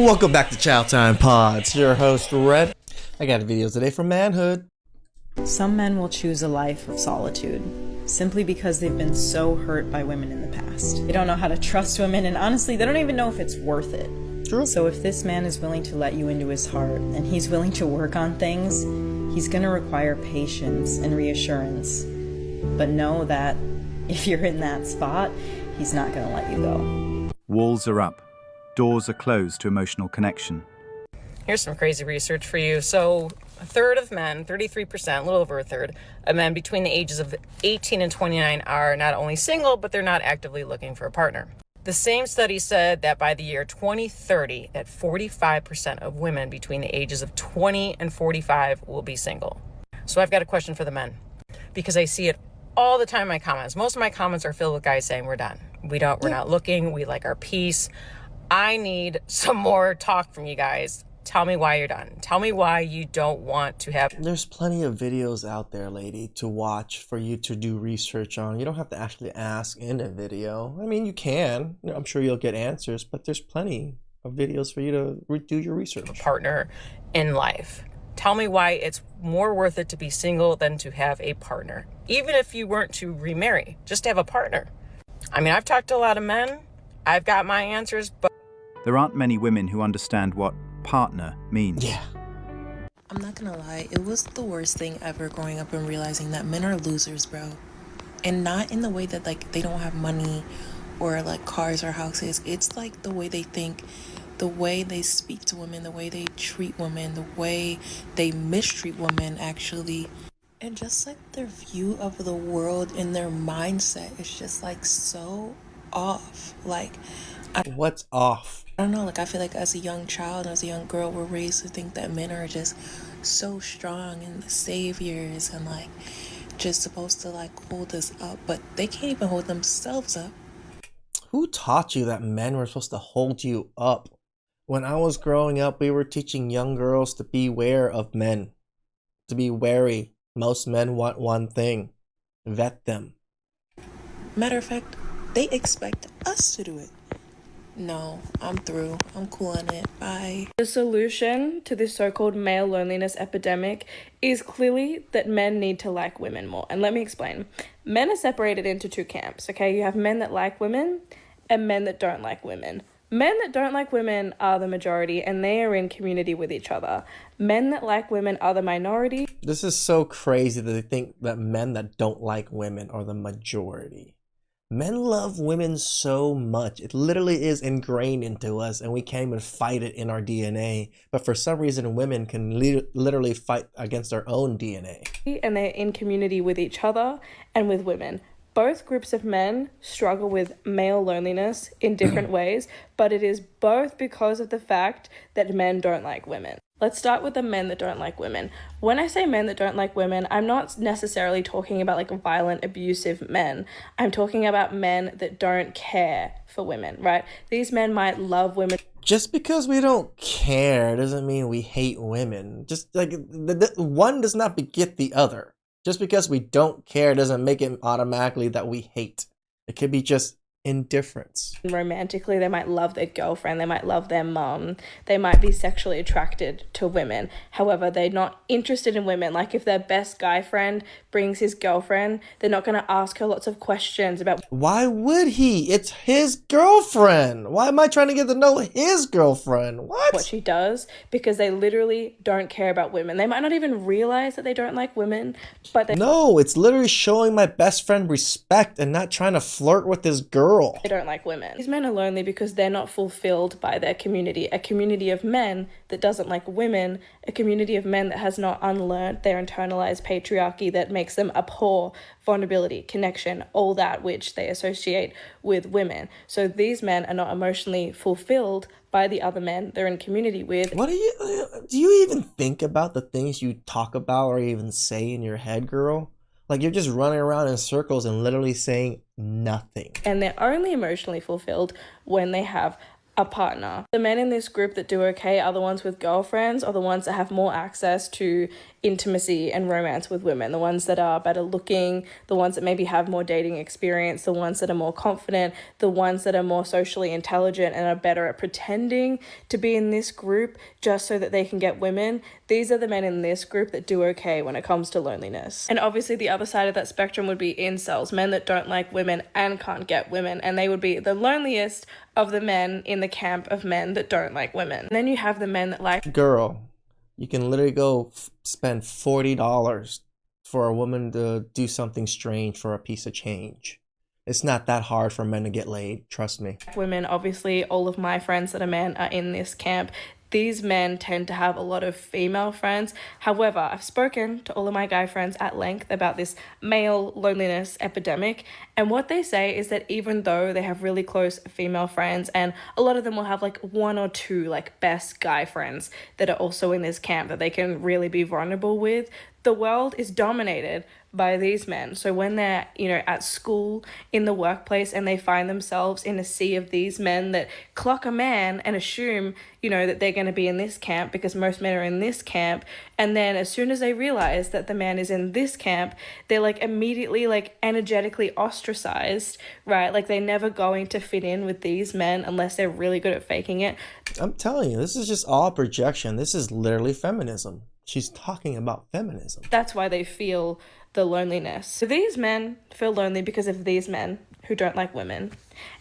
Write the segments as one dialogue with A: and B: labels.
A: Welcome back to Chow Time Pods. Your host, Red. I got videos today from manhood.
B: Some men will choose a life of solitude simply because they've been so hurt by women in the past. They don't know how to trust women, and honestly, they don't even know if it's worth it.
A: True.
B: So if this man is willing to let you into his heart and he's willing to work on things, he's going to require patience and reassurance. But know that if you're in that spot, he's not going to let you go.
C: Walls are up. Doors are closed to emotional connection.
D: Here's some crazy research for you. So a third of men, 33%, a little over a third of men between the ages of 18 and 29 are not only single, but they're not actively looking for a partner. The same study said that by the year 2030, that 45% of women between the ages of 20 and 45 will be single. So I've got a question for the men, because I see it all the time in my comments. Most of my comments are filled with guys saying we're done. We're not looking. We like our peace. I need some more talk from you guys. Tell me why you're done. Tell me why you don't want to have...
A: There's plenty of videos out there, lady, to watch for you to do research on. You don't have to actually ask in a video. I mean, you can. I'm sure you'll get answers, but there's plenty of videos for you to do your research.
D: Partner in life. Tell me why it's more worth it to be single than to have a partner. Even if you weren't to remarry, just to have a partner. I mean, I've talked to a lot of men. I've got my answers, but...
C: There aren't many women who understand what partner means.
A: Yeah.
E: I'm not gonna lie, it was the worst thing ever growing up and realizing that men are losers, bro. And not in the way that, like, they don't have money or, like, cars or houses. It's, like, the way they think, the way they speak to women, the way they treat women, the way they mistreat women, actually. And just, like, their view of the world and their mindset is just, like, so off. Like,
A: What's off?
E: I don't know, like, I feel like as a young child, as a young girl, we're raised to think that men are just so strong and the saviors and, like, just supposed to, like, hold us up, but they can't even hold themselves up.
A: Who taught you that men were supposed to hold you up? When I was growing up, we were teaching young girls to beware of men, to be wary. Most men want one thing: vet them.
E: Matter of fact, they expect us to do it. No, I'm through. I'm cool on it. Bye.
F: The solution to this so-called male loneliness epidemic is clearly that men need to like women more. And let me explain. Men are separated into two camps, okay? You have men that like women and men that don't like women. Men that don't like women are the majority and they are in community with each other. Men that like women are the minority.
A: This is so crazy that they think that men that don't like women are the majority. Men love women so much. It literally is ingrained into us and we can't even fight it in our DNA. But for some reason, women can literally fight against their own DNA.
F: And they're in community with each other and with women. Both groups of men struggle with male loneliness in different ways, but it is both because of the fact that men don't like women. Let's start with the men that don't like women. When I say men that don't like women, I'm not necessarily talking about like violent, abusive men. I'm talking about men that don't care for women, right? These men might love women.
A: Just because we don't care doesn't mean we hate women. Just like the one does not beget the other. Just because we don't care doesn't make it automatically that we hate. It could be just indifference.
F: Romantically, they might love their girlfriend, they might love their mum, they might be sexually attracted to women. However, they're not interested in women. Like if their best guy friend brings his girlfriend, they're not going to ask her lots of questions about...
A: Why would he? It's his girlfriend. Why am I trying to get to know his girlfriend? What
F: she does, because they literally don't care about women. They might not even realize that they don't like women, but they...
A: No, it's literally showing my best friend respect and not trying to flirt with his girl.
F: They don't like women. These men are lonely because they're not fulfilled by their community. A community of men that doesn't like women, a community of men that has not unlearned their internalized patriarchy that makes them abhor vulnerability, connection, all that which they associate with women. So these men are not emotionally fulfilled by the other men they're in community with.
A: Do you even think about the things you talk about or even say in your head, girl? Like you're just running around in circles and literally saying nothing.
F: And they're only emotionally fulfilled when they have a partner. The men in this group that do okay are the ones with girlfriends or the ones that have more access to intimacy and romance with women, the ones that are better looking, the ones that maybe have more dating experience, the ones that are more confident, the ones that are more socially intelligent and are better at pretending to be in this group just so that they can get women. These are the men in this group that do okay when it comes to loneliness. And obviously the other side of that spectrum would be incels, men that don't like women and can't get women, and they would be the loneliest of the men in the camp of men that don't like women. And then you have the men that like...
A: Girl, you can literally go spend $40 for a woman to do something strange for a piece of change. It's not that hard for men to get laid, trust me.
F: Women, obviously, all of my friends that are men are in this camp. These men tend to have a lot of female friends. However, I've spoken to all of my guy friends at length about this male loneliness epidemic. And what they say is that even though they have really close female friends, and a lot of them will have like one or two like best guy friends that are also in this camp that they can really be vulnerable with, the world is dominated by these men. So when they're, at school, in the workplace, and they find themselves in a sea of these men that clock a man and assume, that they're going to be in this camp because most men are in this camp. And then as soon as they realize that the man is in this camp, they're like immediately like energetically ostracized, right? Like they're never going to fit in with these men unless they're really good at faking it.
A: I'm telling you, this is just all projection. This is literally feminism. She's talking about feminism.
F: That's why they feel the loneliness. So these men feel lonely because of these men who don't like women.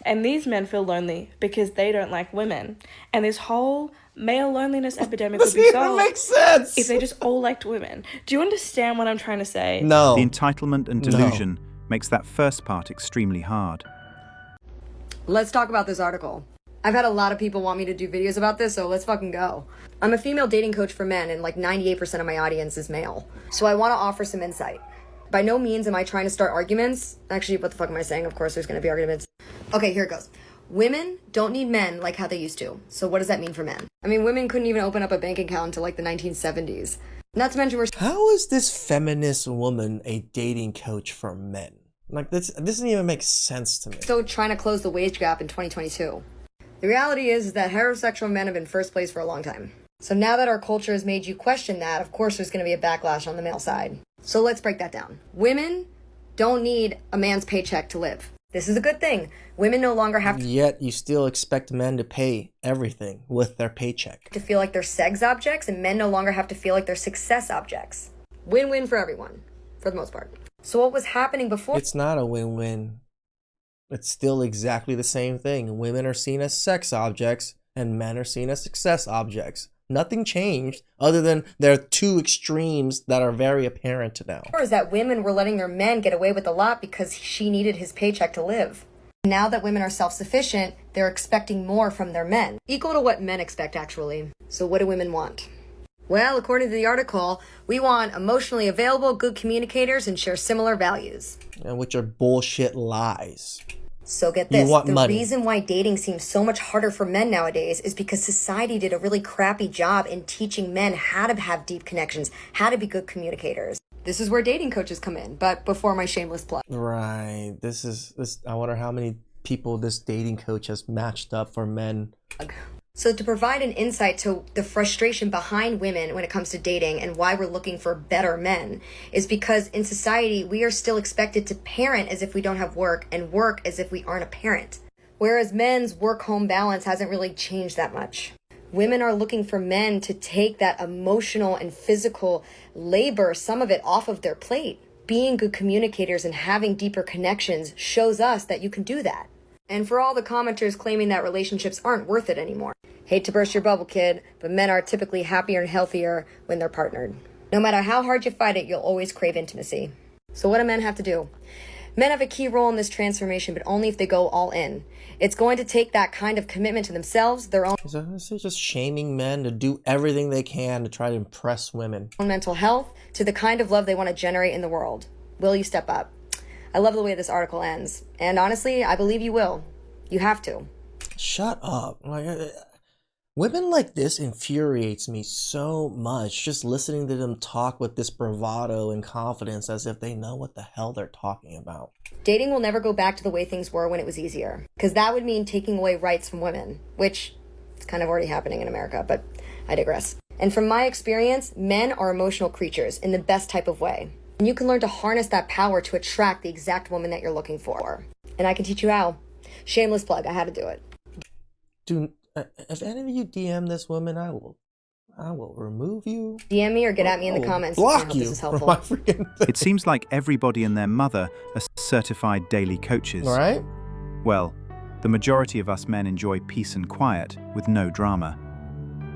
F: And these men feel lonely because they don't like women. And this whole male loneliness epidemic would be solved
A: makes sense
F: if they just all liked women. Do you understand what I'm trying to say?
A: No.
C: The entitlement and delusion makes that first part extremely hard.
G: Let's talk about this article. I've had a lot of people want me to do videos about this, so let's fucking go. I'm a female dating coach for men, and like 98% of my audience is male. So I want to offer some insight. By no means am I trying to start arguments. Actually, what the fuck am I saying? Of course there's going to be arguments. Okay, here it goes. Women don't need men like how they used to. So what does that mean for men? I mean, women couldn't even open up a bank account until like the 1970s. Not to mention we're...
A: How is this feminist woman a dating coach for men? Like, this doesn't even make sense to me.
G: still trying to close the wage gap in 2022. The reality is that heterosexual men have been first place for a long time. So now that our culture has made you question that, of course there's going to be a backlash on the male side. So let's break that down. Women don't need a man's paycheck to live. This is a good thing. Women no longer have
A: Yet you still expect men to pay everything with their paycheck.
G: to feel like they're sex objects, and men no longer have to feel like they're success objects. Win-win for everyone, for the most part. So what was happening before?
A: It's not a win-win. It's still exactly the same thing. Women are seen as sex objects and men are seen as success objects. Nothing changed other than there are two extremes that are very apparent now.
G: Is that women were letting their men get away with a lot because she needed his paycheck to live. Now that women are self-sufficient, they're expecting more from their men, equal to what men expect actually. So what do women want? Well, according to the article, we want emotionally available, good communicators and share similar values.
A: And which are bullshit lies.
G: So get
A: You
G: this,
A: want
G: the
A: money.
G: reason why dating seems so much harder for men nowadays is because society did a really crappy job in teaching men how to have deep connections, how to be good communicators. This is where dating coaches come in, but before my shameless plug.
A: Right. I wonder how many people this dating coach has matched up for men.
G: So to provide an insight to the frustration behind women when it comes to dating and why we're looking for better men is because in society, we are still expected to parent as if we don't have work and work as if we aren't a parent. Whereas men's work-home balance hasn't really changed that much. Women are looking for men to take that emotional and physical labor, some of it off of their plate. Being good communicators and having deeper connections shows us that you can do that. And for all the commenters claiming that relationships aren't worth it anymore. Hate to burst your bubble, kid, but men are typically happier and healthier when they're partnered. No matter how hard you fight it, you'll always crave intimacy. So what do men have to do? Men have a key role in this transformation, but only if they go all in. It's going to take that kind of commitment to themselves, their own
A: Is it just shaming men to do everything they can to try to impress women?
G: mental health, to the kind of love they want to generate in the world. Will you step up? I love the way this article ends. And honestly, I believe you will. You have to.
A: Shut up. Women like this infuriates me so much, just listening to them talk with this bravado and confidence as if they know what the hell they're talking about.
G: Dating will never go back to the way things were when it was easier. Because that would mean taking away rights from women, which is kind of already happening in America, but I digress. And from my experience, men are emotional creatures in the best type of way. And you can learn to harness that power to attract the exact woman that you're looking for. And I can teach you how. Shameless plug, I had to do it.
A: Dude, if any of you DM this woman, I will remove you.
G: DM me or get at me in the comments. I
A: Block
G: hope
A: you
G: this is helpful.
A: from my freaking thing.
C: It seems like everybody and their mother are certified daily coaches.
A: All right?
C: Well, the majority of us men enjoy peace and quiet with no drama.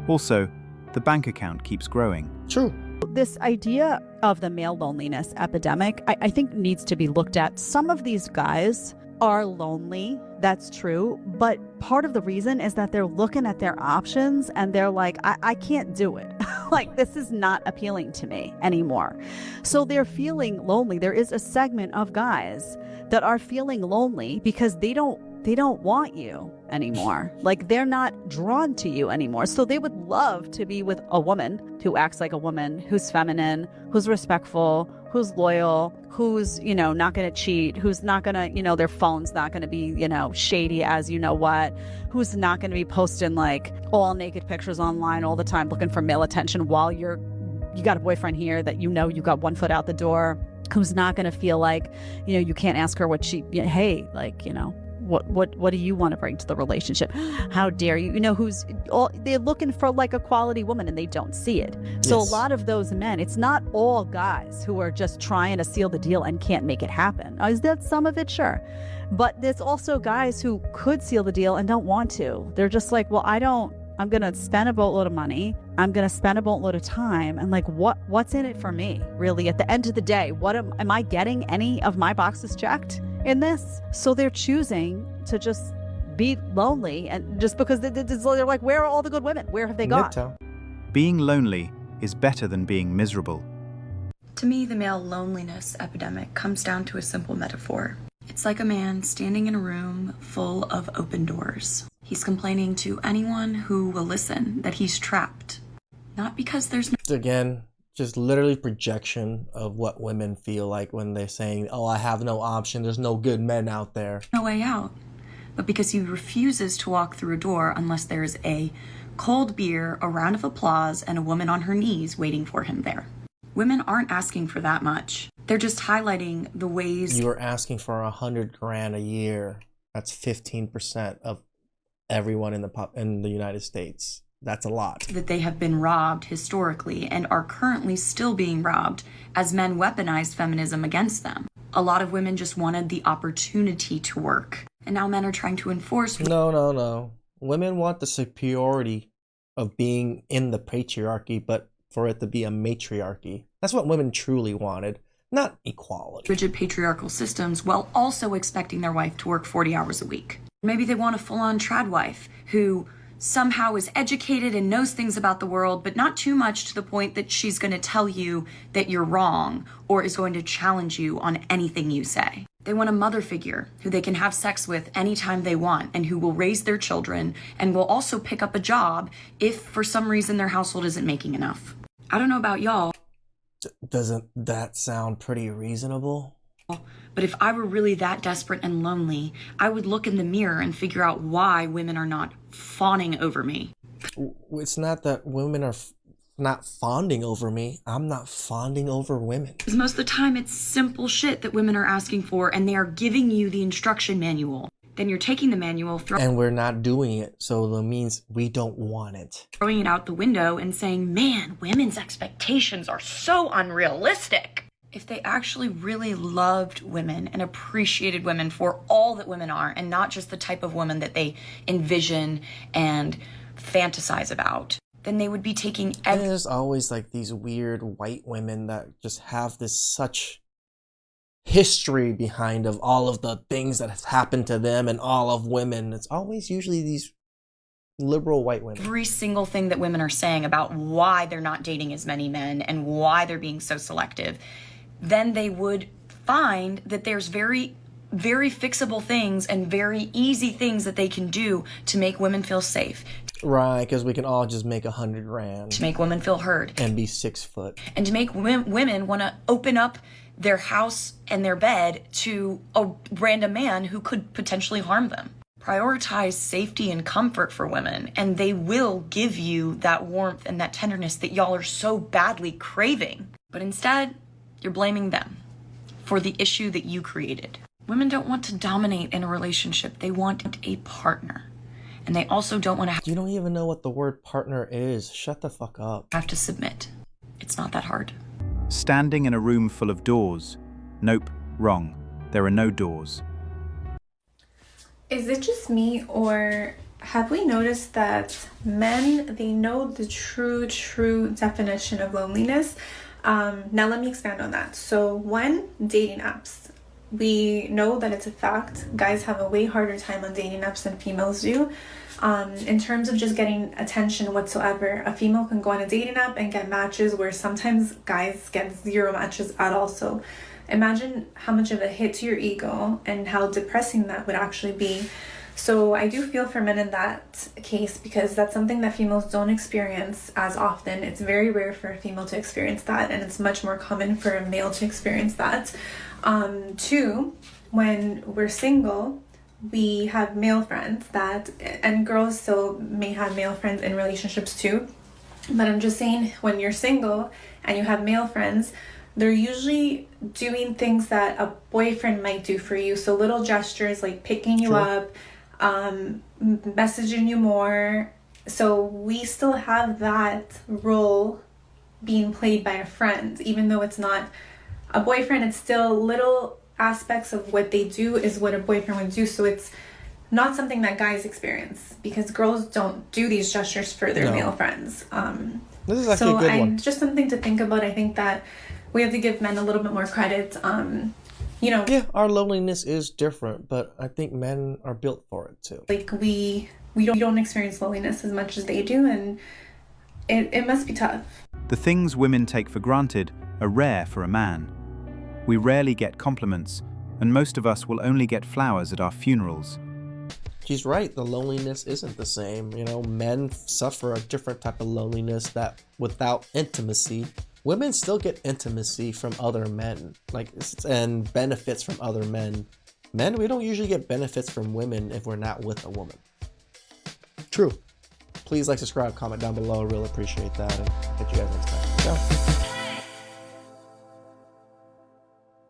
C: Also, the bank account keeps growing.
A: True.
H: This idea of the male loneliness epidemic, I think needs to be looked at. Some of these guys are lonely, that's true, but part of the reason is that they're looking at their options and they're like, I can't do it. Like, this is not appealing to me anymore. So they're feeling lonely. There is a segment of guys that are feeling lonely because they don't want you anymore. Like, they're not drawn to you anymore. So they would love to be with a woman who acts like a woman, who's feminine, who's respectful, who's loyal, who's, not going to cheat, who's not going to, their phone's not going to be, shady as what, who's not going to be posting like all naked pictures online all the time looking for male attention while you got a boyfriend here that you got one foot out the door, who's not going to feel like, you can't ask her what she, hey, like, what do you want to bring to the relationship? How dare you? They're looking for like a quality woman and they don't see it. So
A: Yes.
H: A lot of those men, it's not all guys who are just trying to seal the deal and can't make it happen. Is that some of it? Sure. But there's also guys who could seal the deal and don't want to. They're just like, well, I'm going to spend a boatload of money. I'm going to spend a boatload of time. And like, what's in it for me? Really, at the end of the day, am I getting any of my boxes checked in this? So they're choosing to just be lonely, and just because they're like, where are all the good women? Where have they gone?
A: Niptown.
C: Being lonely is better than being miserable.
I: To me, the male loneliness epidemic comes down to a simple metaphor. It's like a man standing in a room full of open doors. He's complaining to anyone who will listen that he's trapped. Not because there's
A: Again, just literally projection of what women feel like when they're saying, oh, I have no option, there's no good men out there.
I: no way out, but because he refuses to walk through a door unless there's a cold beer, a round of applause, and a woman on her knees waiting for him there. Women aren't asking for that much. They're just highlighting the ways
A: You are asking for $100,000 a year. That's 15% of everyone in the United States. That's a lot.
I: that they have been robbed historically and are currently still being robbed as men weaponized feminism against them. A lot of women just wanted the opportunity to work, and now men are trying to enforce.
A: No. Women want the superiority of being in the patriarchy, but for it to be a matriarchy. That's what women truly wanted, not equality.
I: Rigid patriarchal systems while also expecting their wife to work 40 hours a week. Maybe they want a full-on trad wife who somehow is educated and knows things about the world, but not too much to the point that she's going to tell you that you're wrong or is going to challenge you on anything you say. They want a mother figure who they can have sex with anytime they want and who will raise their children and will also pick up a job if for some reason their household isn't making enough. I don't know about y'all,
A: Doesn't that sound pretty reasonable?
I: but if I were really that desperate and lonely, I would look in the mirror and figure out why women are not fawning over me.
A: It's not that women are not fawning over me. I'm not fawning over women.
I: Because most of the time it's simple shit that women are asking for, and they are giving you the instruction manual. Then you're taking the manual,
A: And we're not doing it, so that means we don't want it.
I: throwing it out the window and saying, man, women's expectations are so unrealistic. If they actually really loved women and appreciated women for all that women are, and not just the type of woman that they envision and fantasize about, then they would be taking
A: And there's always like these weird white women that just have this such history behind of all of the things that have happened to them and all of women. It's always usually these liberal white women.
I: every single thing that women are saying about why they're not dating as many men and why they're being so selective, then they would find that there's very, very fixable things and very easy things that they can do to make women feel safe,
A: Right, because we can all just make $100,000
I: to make women feel heard,
A: and be 6 foot.
I: and to make women want to open up their house and their bed to a random man who could potentially harm them. prioritize safety and comfort for women, and they will give you that warmth and that tenderness that y'all are so badly craving. But instead, you're blaming them for the issue that you created. Women don't want to dominate in a relationship. They want a partner. And they also don't want to
A: You don't even know what the word partner is. Shut the fuck up.
I: have to submit. It's not that hard.
C: Standing in a room full of doors. Nope, wrong. There are no doors.
F: Is it just me, or have we noticed that men, they know the true definition of loneliness? Now let me expand on that. So one, dating apps. We know that it's a fact. Guys have a way harder time on dating apps than females do. In terms of just getting attention whatsoever, a female can go on a dating app and get matches where sometimes guys get 0 matches at all. So imagine how much of a hit to your ego and how depressing that would actually be. So I do feel for men in that case, because that's something that females don't experience as often. It's very rare for a female to experience that, and it's much more common for a male to experience that. Two, when we're single, we have male friends that, and girls still may have male friends in relationships too, but I'm just saying, when you're single and you have male friends, they're usually doing things that a boyfriend might do for you. So little gestures like picking you up, messaging you more. So we still have that role being played by a friend, even though it's not a boyfriend. It's still little aspects of what they do is what a boyfriend would do. So it's not something that guys experience, because girls don't do these gestures for their male friends.
A: This is actually a good one.
F: Just something to think about. I think that we have to give men a little bit more credit.
A: Yeah, our loneliness is different, but I think men are built for it too.
F: Like we don't experience loneliness as much as they do, and it must be tough.
C: The things women take for granted are rare for a man. We rarely get compliments, and most of us will only get flowers at our funerals.
A: She's right, the loneliness isn't the same. You know, men suffer a different type of loneliness that without intimacy, women still get intimacy from other men, and benefits from other men. Men, we don't usually get benefits from women if we're not with a woman. True. Please like, subscribe, comment down below. I really appreciate that, and catch you guys next time. Ciao.